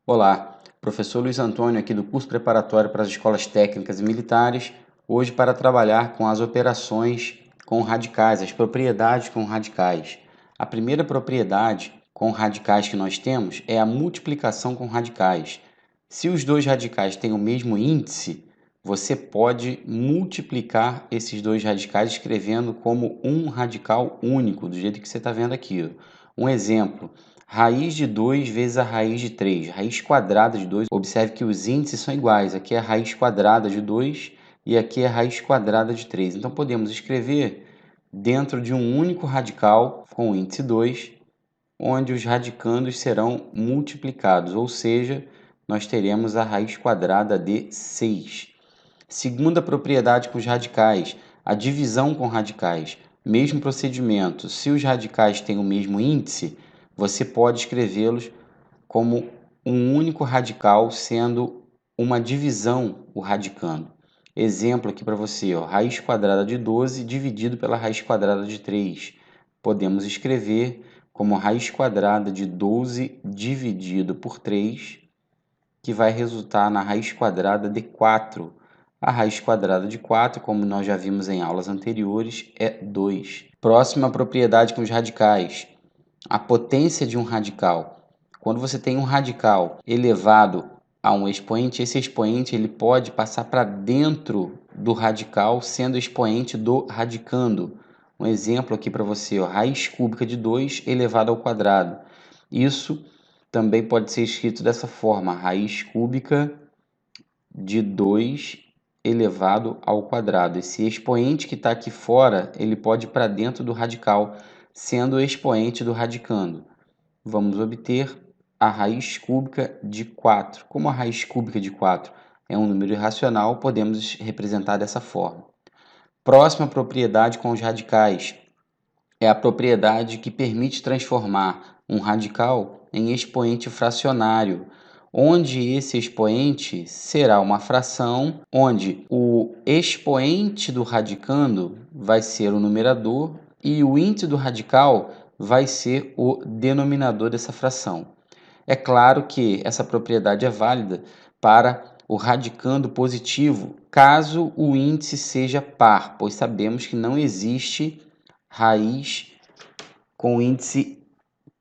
Olá, professor Luiz Antônio aqui do curso preparatório para as escolas técnicas e militares, hoje para trabalhar com as operações com radicais, as propriedades com radicais. A primeira propriedade com radicais que nós temos é a multiplicação com radicais. Se os dois radicais têm o mesmo índice, você pode multiplicar esses dois radicais escrevendo como um radical único, do jeito que você está vendo aqui. Um exemplo. Raiz de 2 vezes a raiz de 3. Raiz quadrada de 2. Observe que os índices são iguais. Aqui é a raiz quadrada de 2 e aqui é a raiz quadrada de 3. Então, podemos escrever dentro de um único radical com o índice 2, onde os radicandos serão multiplicados, ou seja, nós teremos a raiz quadrada de 6. Segunda propriedade com os radicais, a divisão com radicais. Mesmo procedimento, se os radicais têm o mesmo índice, você pode escrevê-los como um único radical, sendo uma divisão o radicando. Exemplo aqui para você, raiz quadrada de 12 dividido pela raiz quadrada de 3. Podemos escrever como raiz quadrada de 12 dividido por 3, que vai resultar na raiz quadrada de 4. A raiz quadrada de 4, como nós já vimos em aulas anteriores, é 2. Próxima propriedade com os radicais. A potência de um radical. Quando você tem um radical elevado a um expoente, esse expoente ele pode passar para dentro do radical, sendo expoente do radicando. Um exemplo aqui para você, raiz cúbica de 2 elevado ao quadrado. Isso também pode ser escrito dessa forma, raiz cúbica de 2 elevado ao quadrado. Esse expoente que está aqui fora, ele pode ir para dentro do radical, sendo o expoente do radicando. Vamos obter a raiz cúbica de 4. Como a raiz cúbica de 4 é um número irracional, podemos representar dessa forma. Próxima propriedade com os radicais é a propriedade que permite transformar um radical em expoente fracionário, onde esse expoente será uma fração, onde o expoente do radicando vai ser o numerador e o índice do radical vai ser o denominador dessa fração. É claro que essa propriedade é válida para o radicando positivo, caso o índice seja par, pois sabemos que não existe raiz com índice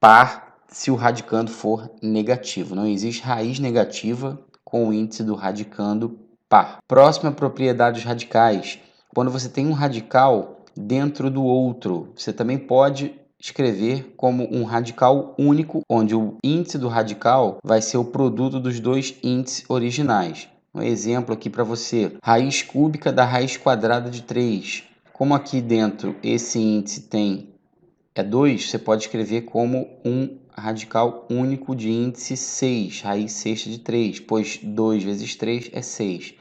par se o radicando for negativo. Não existe raiz negativa com o índice do radicando par. Próxima propriedade dos radicais. Quando você tem um radical dentro do outro, você também pode escrever como um radical único, onde o índice do radical vai ser o produto dos dois índices originais. Um exemplo aqui para você, raiz cúbica da raiz quadrada de 3. Como aqui dentro esse índice é 2, você pode escrever como um radical único de índice 6, raiz sexta de 3, pois 2 vezes 3 é 6.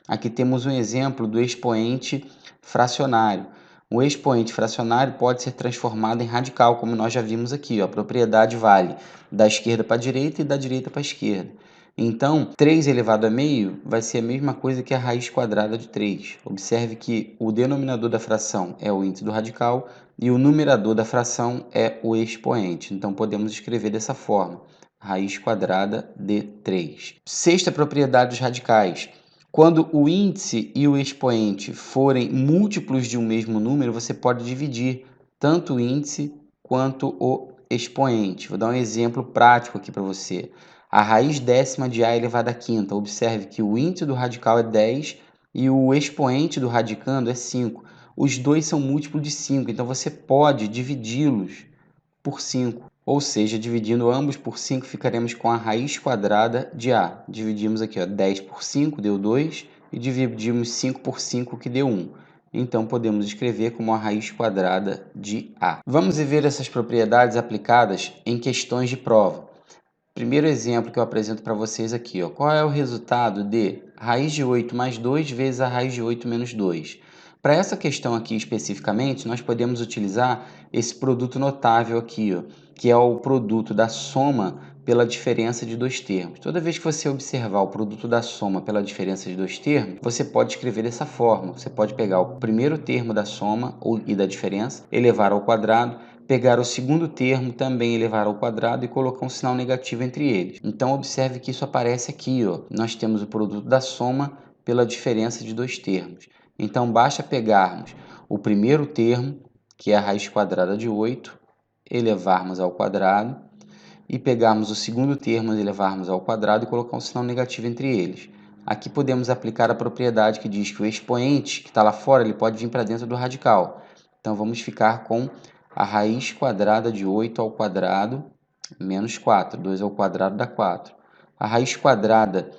Aqui temos um exemplo do expoente fracionário. O expoente fracionário pode ser transformado em radical, como nós já vimos aqui. A propriedade vale da esquerda para a direita e da direita para a esquerda. Então, 3 elevado a meio vai ser a mesma coisa que a raiz quadrada de 3. Observe que o denominador da fração é o índice do radical e o numerador da fração é o expoente. Então, podemos escrever dessa forma, raiz quadrada de 3. Sexta propriedade dos radicais. Quando o índice e o expoente forem múltiplos de um mesmo número, você pode dividir tanto o índice quanto o expoente. Vou dar um exemplo prático aqui para você. A raiz décima de A elevado à quinta. Observe que o índice do radical é 10 e o expoente do radicando é 5. Os dois são múltiplos de 5, então você pode dividi-los por 5. Ou seja, dividindo ambos por 5, ficaremos com a raiz quadrada de A. Dividimos aqui, 10 por 5, deu 2, e dividimos 5 por 5, que deu 1. Então, podemos escrever como a raiz quadrada de A. Vamos ver essas propriedades aplicadas em questões de prova. Primeiro exemplo que eu apresento para vocês aqui, qual é o resultado de raiz de 8 mais 2 vezes a raiz de 8 menos 2? Para essa questão aqui especificamente, nós podemos utilizar esse produto notável aqui, que é o produto da soma pela diferença de dois termos. Toda vez que você observar o produto da soma pela diferença de dois termos, você pode escrever dessa forma. Você pode pegar o primeiro termo da soma e da diferença, elevar ao quadrado, pegar o segundo termo, também elevar ao quadrado e colocar um sinal negativo entre eles. Então, observe que isso aparece aqui, ó. Nós temos o produto da soma pela diferença de dois termos. Então, basta pegarmos o primeiro termo, que é a raiz quadrada de 8, elevarmos ao quadrado, e pegarmos o segundo termo, elevarmos ao quadrado e colocar um sinal negativo entre eles. Aqui podemos aplicar a propriedade que diz que o expoente que está lá fora ele pode vir para dentro do radical. Então, vamos ficar com a raiz quadrada de 8 ao quadrado menos 4. 2 ao quadrado dá 4. A raiz quadrada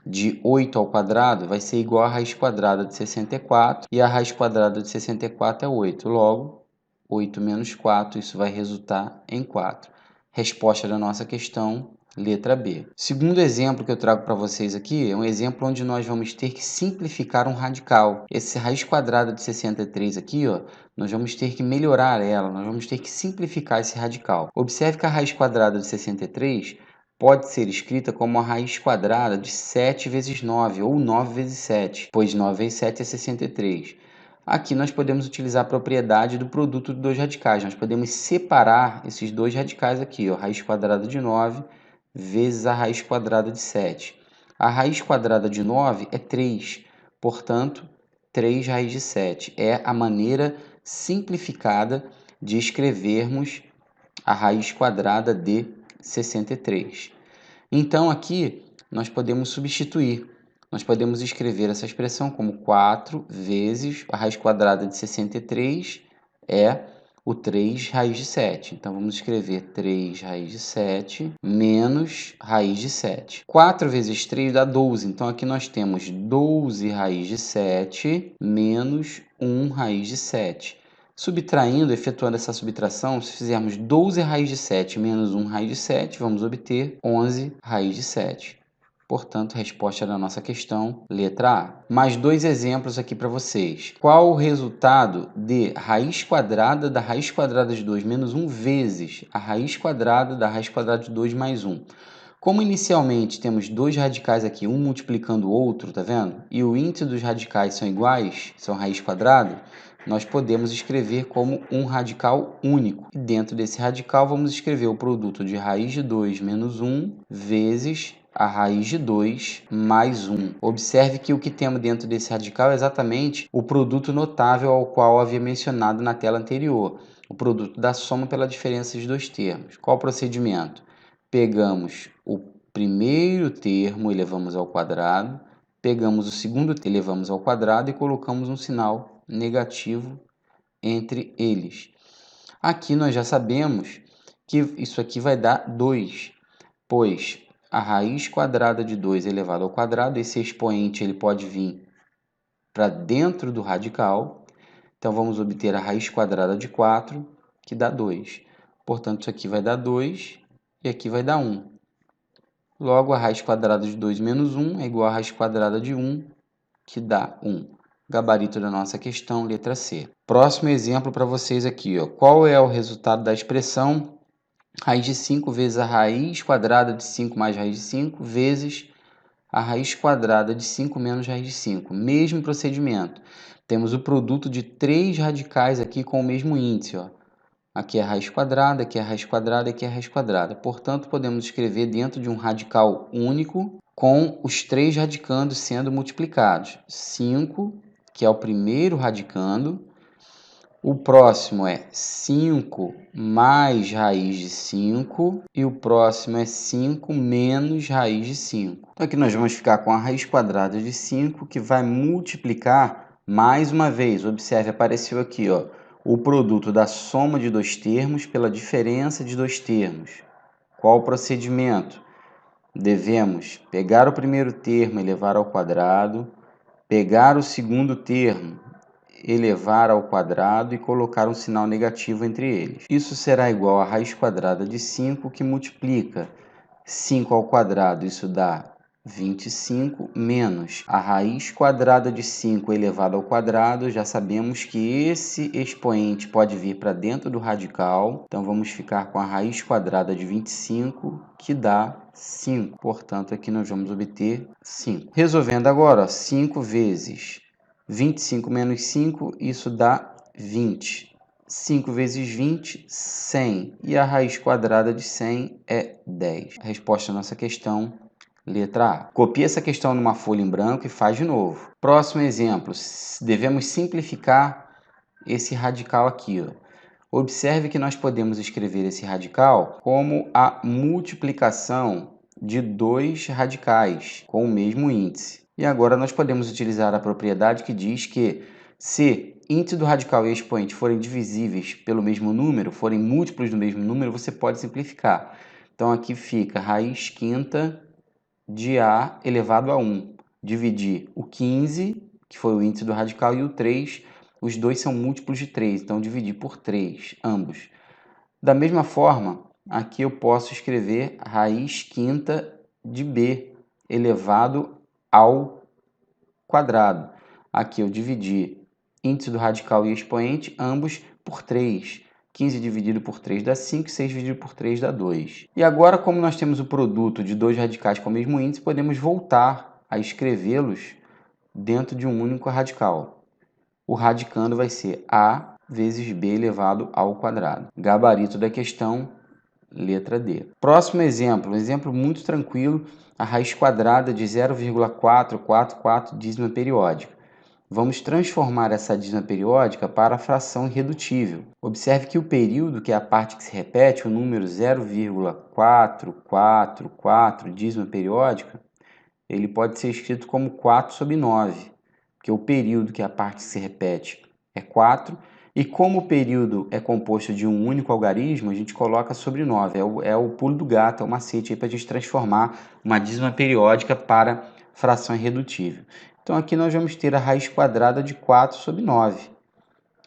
de 8 ao quadrado vai ser igual à raiz quadrada de 64. E a raiz quadrada de 64 é 8. Logo, 8 menos 4, isso vai resultar em 4. Resposta da nossa questão, letra B. Segundo exemplo que eu trago para vocês aqui é um exemplo onde nós vamos ter que simplificar um radical. Essa raiz quadrada de 63 aqui, ó, nós vamos ter que melhorar ela, nós vamos ter que simplificar esse radical. Observe que a raiz quadrada de 63 pode ser escrita como a raiz quadrada de 7 vezes 9, ou 9 vezes 7, pois 9 vezes 7 é 63. Aqui nós podemos utilizar a propriedade do produto de dois radicais. Nós podemos separar esses dois radicais aqui, ó, raiz quadrada de 9 vezes a raiz quadrada de 7. A raiz quadrada de 9 é 3, portanto, 3 raiz de 7. É a maneira simplificada de escrevermos a raiz quadrada de 63. Então, aqui, nós podemos substituir. Nós podemos escrever essa expressão como 4 vezes a raiz quadrada de 63 é o 3 raiz de 7. Então, vamos escrever 3 raiz de 7 menos raiz de 7. 4 vezes 3 dá 12. Então, aqui nós temos 12 raiz de 7 menos 1 raiz de 7. Subtraindo, efetuando essa subtração, se fizermos 12 raiz de 7 menos 1 raiz de 7, vamos obter 11 raiz de 7. Portanto, resposta da nossa questão, letra A. Mais dois exemplos aqui para vocês. Qual o resultado de raiz quadrada da raiz quadrada de 2 menos 1 vezes a raiz quadrada da raiz quadrada de 2 mais 1? Como inicialmente temos dois radicais aqui, um multiplicando o outro, tá vendo? E o índice dos radicais são iguais, são raiz quadrada, nós podemos escrever como um radical único. E dentro desse radical vamos escrever o produto de raiz de 2 menos 1 vezes a raiz de 2 mais 1. Observe que o que temos dentro desse radical é exatamente o produto notável ao qual havia mencionado na tela anterior, o produto da soma pela diferença de dois termos. Qual o procedimento? Pegamos o primeiro termo, elevamos ao quadrado, pegamos o segundo, elevamos ao quadrado e colocamos um sinal negativo entre eles. Aqui nós já sabemos que isso aqui vai dar 2, pois a raiz quadrada de 2 elevado ao quadrado, esse expoente ele pode vir para dentro do radical. Então, vamos obter a raiz quadrada de 4, que dá 2. Portanto, isso aqui vai dar 2 e aqui vai dar 1. Logo, a raiz quadrada de 2 menos 1 é igual à raiz quadrada de 1, que dá 1. Gabarito da nossa questão, letra C. Próximo exemplo para vocês aqui, ó. Qual é o resultado da expressão raiz de 5 vezes a raiz quadrada de 5 mais raiz de 5 vezes a raiz quadrada de 5 menos raiz de 5? Mesmo procedimento. Temos o produto de três radicais aqui com o mesmo índice, ó. Aqui é a raiz quadrada, aqui é a raiz quadrada, aqui é a raiz quadrada. Portanto, podemos escrever dentro de um radical único com os três radicandos sendo multiplicados. 5, que é o primeiro radicando. O próximo é 5 mais raiz de 5. E o próximo é 5 menos raiz de 5. Então, aqui nós vamos ficar com a raiz quadrada de 5, que vai multiplicar mais uma vez. Observe, apareceu aqui, ó, o produto da soma de dois termos pela diferença de dois termos. Qual o procedimento? Devemos pegar o primeiro termo, elevar ao quadrado, pegar o segundo termo, elevar ao quadrado e colocar um sinal negativo entre eles. Isso será igual a raiz quadrada de 5, que multiplica 5 ao quadrado, isso dá 25, menos a raiz quadrada de 5 elevado ao quadrado. Já sabemos que esse expoente pode vir para dentro do radical, então vamos ficar com a raiz quadrada de 25, que dá 5. Portanto, aqui nós vamos obter 5. Resolvendo agora, ó, 5 vezes 25 menos 5, isso dá 20. 5 vezes 20, 100. E a raiz quadrada de 100 é 10. A resposta à nossa questão, letra A. Copie essa questão numa folha em branco e faz de novo. Próximo exemplo, devemos simplificar esse radical aqui, ó. Observe que nós podemos escrever esse radical como a multiplicação de dois radicais com o mesmo índice. E agora nós podemos utilizar a propriedade que diz que se índice do radical e expoente forem divisíveis pelo mesmo número, forem múltiplos do mesmo número, você pode simplificar. Então aqui fica raiz quinta de A elevado a 1. Dividir o 15, que foi o índice do radical, e o 3, os dois são múltiplos de 3, então dividir por 3, ambos. Da mesma forma, aqui eu posso escrever raiz quinta de B elevado ao quadrado. Aqui eu dividi índice do radical e expoente, ambos por 3. 15 dividido por 3 dá 5, 6 dividido por 3 dá 2. E agora, como nós temos o produto de dois radicais com o mesmo índice, podemos voltar a escrevê-los dentro de um único radical. O radicando vai ser A vezes B elevado ao quadrado. Gabarito da questão, letra D. Próximo exemplo, um exemplo muito tranquilo, a raiz quadrada de 0,444 dízima periódica. Vamos transformar essa dízima periódica para a fração irredutível. Observe que o período, que é a parte que se repete, o número 0,444 dízima periódica, ele pode ser escrito como 4 sobre 9, porque o período, que é a parte que se repete, é 4, e como o período é composto de um único algarismo, a gente coloca sobre 9. É o pulo do gato, é o macete para a gente transformar uma dízima periódica para fração irredutível. Então aqui nós vamos ter a raiz quadrada de 4 sobre 9.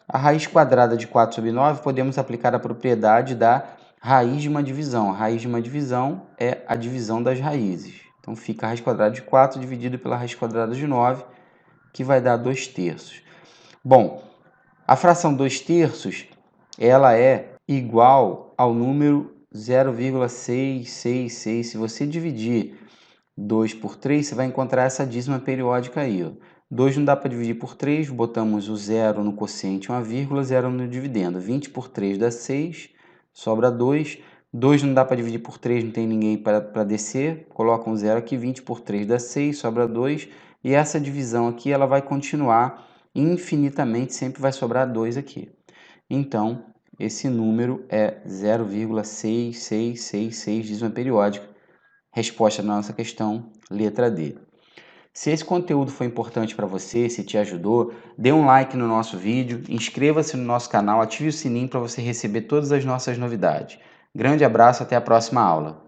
A raiz quadrada de 4 sobre 9 podemos aplicar a propriedade da raiz de uma divisão. A raiz de uma divisão é a divisão das raízes. Então fica a raiz quadrada de 4 dividido pela raiz quadrada de 9, que vai dar 2 terços. Bom, a fração 2 terços ela é igual ao número 0,666. Se você dividir 2 por 3, você vai encontrar essa dízima periódica aí, ó. 2 não dá para dividir por 3, botamos o 0 no quociente, uma vírgula, 0 no dividendo. 20 por 3 dá 6, sobra 2. 2 não dá para dividir por 3, não tem ninguém para descer, coloca um 0 aqui, 20 por 3 dá 6, sobra 2. E essa divisão aqui ela vai continuar infinitamente, sempre vai sobrar 2 aqui. Então, esse número é 0,6666 dízima periódica. Resposta da nossa questão, letra D. Se esse conteúdo foi importante para você, se te ajudou, dê um like no nosso vídeo, inscreva-se no nosso canal, ative o sininho para você receber todas as nossas novidades. Grande abraço, até a próxima aula.